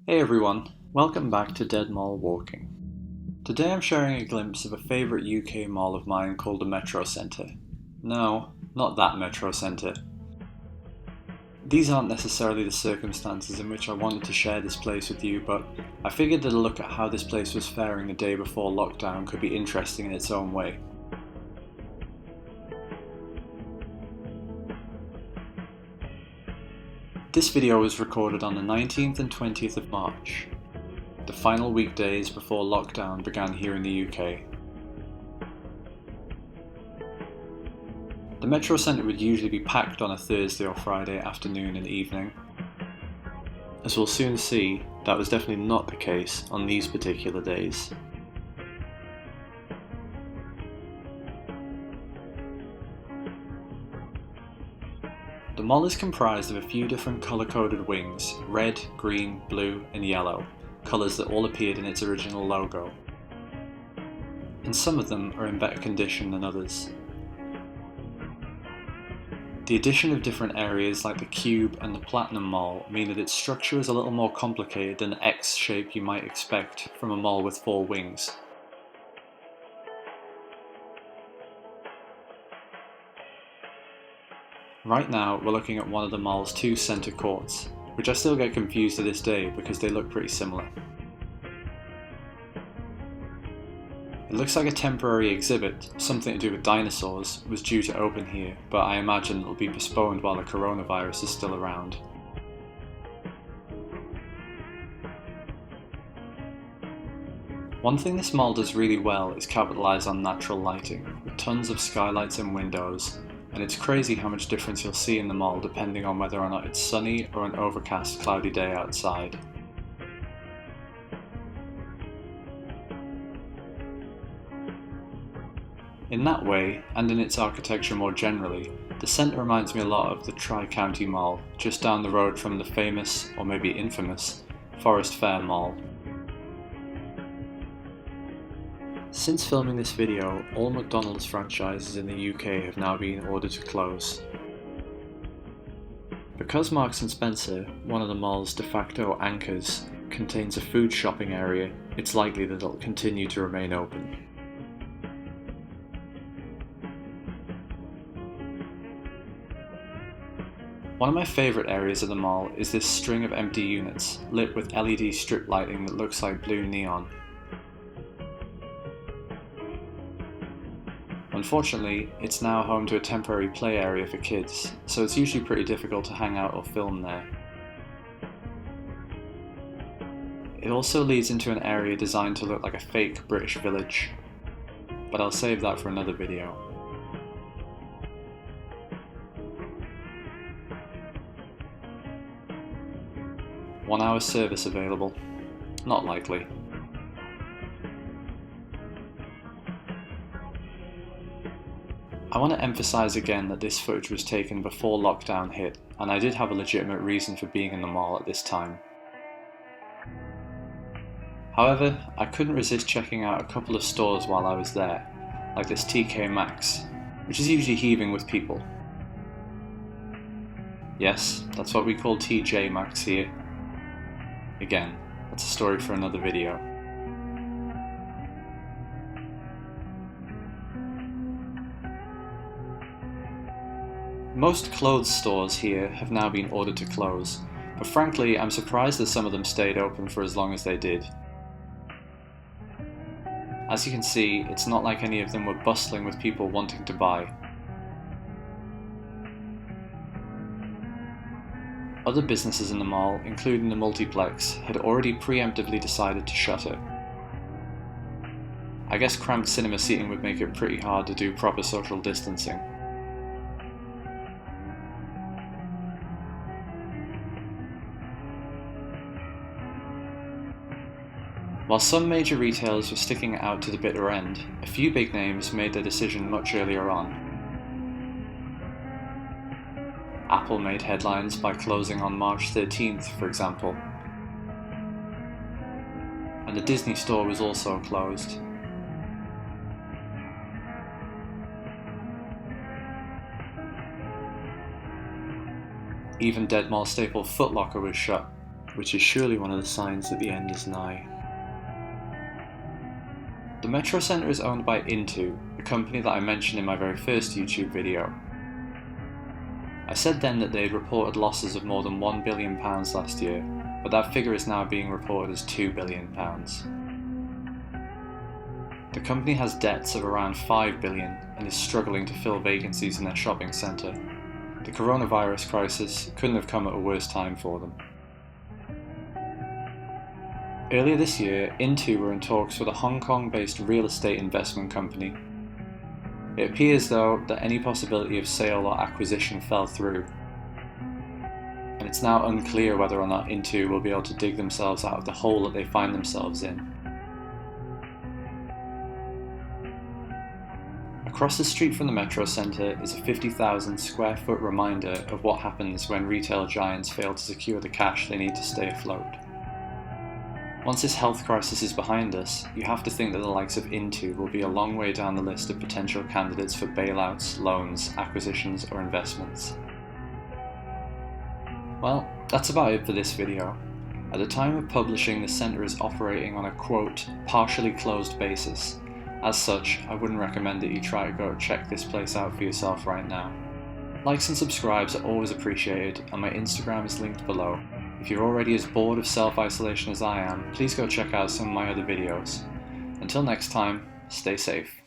Hey everyone, welcome back to Dead Mall Walking. Today I'm sharing a glimpse of a favourite UK mall of mine called the Metrocentre. No, not that Metrocentre. These aren't necessarily the circumstances in which I wanted to share this place with you, but I figured that a look at how this place was faring the day before lockdown could be interesting in its own way. This video was recorded on the 19th and 20th of March, the final weekdays before lockdown began here in the UK. The Metrocentre would usually be packed on a Thursday or Friday afternoon and evening. As we'll soon see, that was definitely not the case on these particular days. The mall is comprised of a few different colour-coded wings, red, green, blue and yellow, colours that all appeared in its original logo. And some of them are in better condition than others. The addition of different areas like the Cube and the Platinum Mall mean that its structure is a little more complicated than the X shape you might expect from a mall with 4 wings. Right now we're looking at one of the mall's 2 centre courts, which I still get confused to this day because they look pretty similar. It looks like a temporary exhibit, something to do with dinosaurs, was due to open here, but I imagine it will be postponed while the coronavirus is still around. One thing this mall does really well is capitalise on natural lighting, with tons of skylights and windows, and it's crazy how much difference you'll see in the mall depending on whether or not it's sunny or an overcast cloudy day outside. In that way, and in its architecture more generally, the centre reminds me a lot of the Tri-County Mall, just down the road from the famous, or maybe infamous, Forest Fair Mall. Since filming this video, all McDonald's franchises in the UK have now been ordered to close. Because Marks & Spencer, one of the mall's de facto anchors, contains a food shopping area, it's likely that it'll continue to remain open. One of my favourite areas of the mall is this string of empty units, lit with LED strip lighting that looks like blue neon. Unfortunately, it's now home to a temporary play area for kids, so it's usually pretty difficult to hang out or film there. It also leads into an area designed to look like a fake British village, but I'll save that for another video. One-hour service available? Not likely. I want to emphasise again that this footage was taken before lockdown hit, and I did have a legitimate reason for being in the mall at this time. However, I couldn't resist checking out a couple of stores while I was there, like this TK Maxx, which is usually heaving with people. Yes, that's what we call TJ Maxx here. Again, that's a story for another video. Most clothes stores here have now been ordered to close, but frankly I'm surprised that some of them stayed open for as long as they did. As you can see, it's not like any of them were bustling with people wanting to buy. Other businesses in the mall, including the multiplex, had already preemptively decided to shutter. I guess cramped cinema seating would make it pretty hard to do proper social distancing. While some major retailers were sticking it out to the bitter end, a few big names made their decision much earlier on. Apple made headlines by closing on March 13th, for example. And the Disney store was also closed. Even Dead Mall staple Foot Locker was shut, which is surely one of the signs that the end is nigh. The Metrocentre is owned by Into, a company that I mentioned in my very first YouTube video. I said then that they had reported losses of more than £1 billion last year, but that figure is now being reported as £2 billion. The company has debts of around £5 billion and is struggling to fill vacancies in their shopping centre. The coronavirus crisis couldn't have come at a worse time for them. Earlier this year, Into were in talks with a Hong Kong-based real estate investment company. It appears, though, that any possibility of sale or acquisition fell through, and it's now unclear whether or not Into will be able to dig themselves out of the hole that they find themselves in. Across the street from the Metrocentre is a 50,000 square foot reminder of what happens when retail giants fail to secure the cash they need to stay afloat. Once this health crisis is behind us, you have to think that the likes of Into will be a long way down the list of potential candidates for bailouts, loans, acquisitions, or investments. Well, that's about it for this video. At the time of publishing, the centre is operating on a quote, partially closed basis. As such, I wouldn't recommend that you try to go check this place out for yourself right now. Likes and subscribes are always appreciated, and my Instagram is linked below. If you're already as bored of self-isolation as I am, please go check out some of my other videos. Until next time, stay safe.